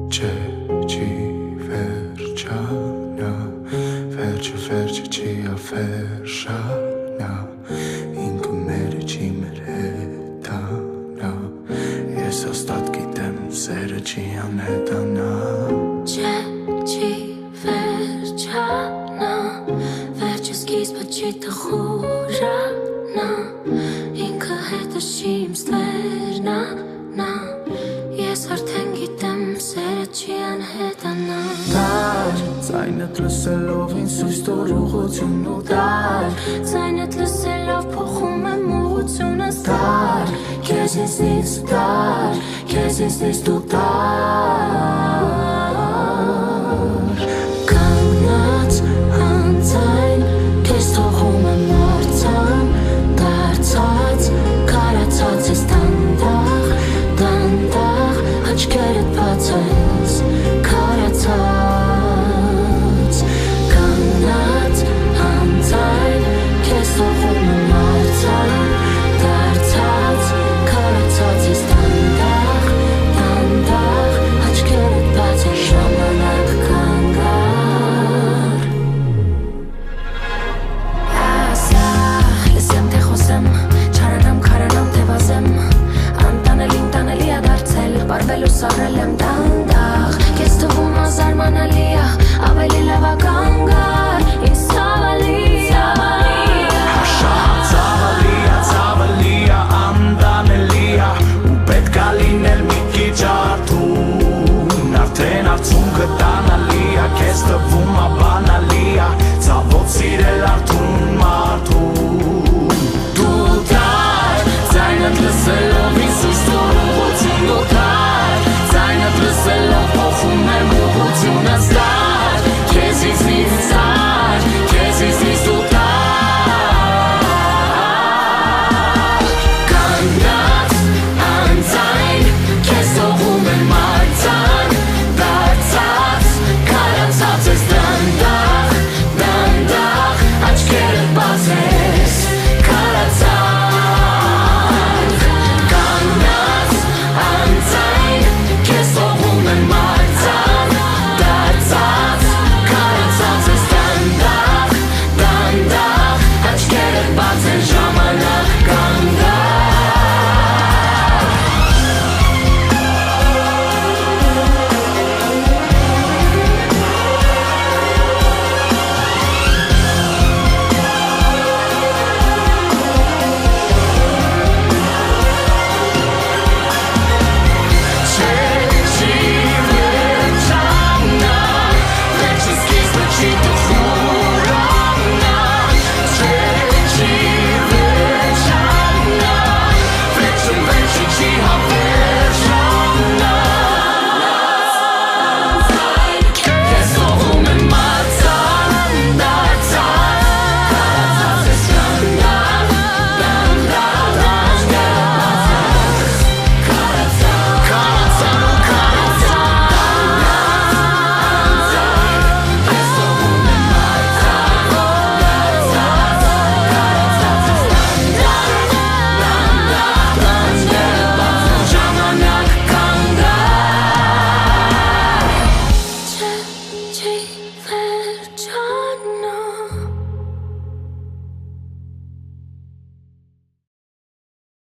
Չէ, չի վերջանա, վերջը չի ավերժանա, ինքը մերը չի մեր հետանա, ես հաստատ գիտեմ սերը չի անհետանա։ Չէ, չի վերջանա, վերջը սկիզբը չի տխուրանա, ինքը հետը չի իմ ստվերնա, ես արդեն գիտեմ սերը չի անհետանա։ Դար, ձայնդ լսելով ինձ սույս տոր ուղղություն ու դար, Ձայնդ լսելով փոխում եմ ուղղությունս դար, քեզ ինձնից դար, քեզ ինձնից դու դար, Կանգնած անձայն, քեզ թողում եմ արձան, դարձած, կարացած ես դանդաղ, աչքերդ բացած, քարացած, կանգնած անձայն, քեզ թողում եմ արձան, դարձած, կարացած ես դանդաղ, աչքերդ բացած, ժամանակ կանգար։ Ասա, լսեմ թե խոսեմ, չարանամ, քարանամ թե վազեմ, անտանելին տանելի է դարձել, պարվելու սառել եմ դանդաղ, քեզ թվում ազարմանալի է, ավելի լավ է կանգար, ինձ ցավալի է, ցավալի է, անտանելի է, ու պետք է լինել մի քիչ արթուն, արդեն արցունքը տանալի է, քեզ թվում է բանալի է, ցավոտ սիրել արթուն մարդուն, դու դար, ձայնդ լսելով ինձ սույս տոր ուղղություն ու դար, ձայնդ լսելով փոխում եմ ուղղությունս դար, քեզ ինձնից դար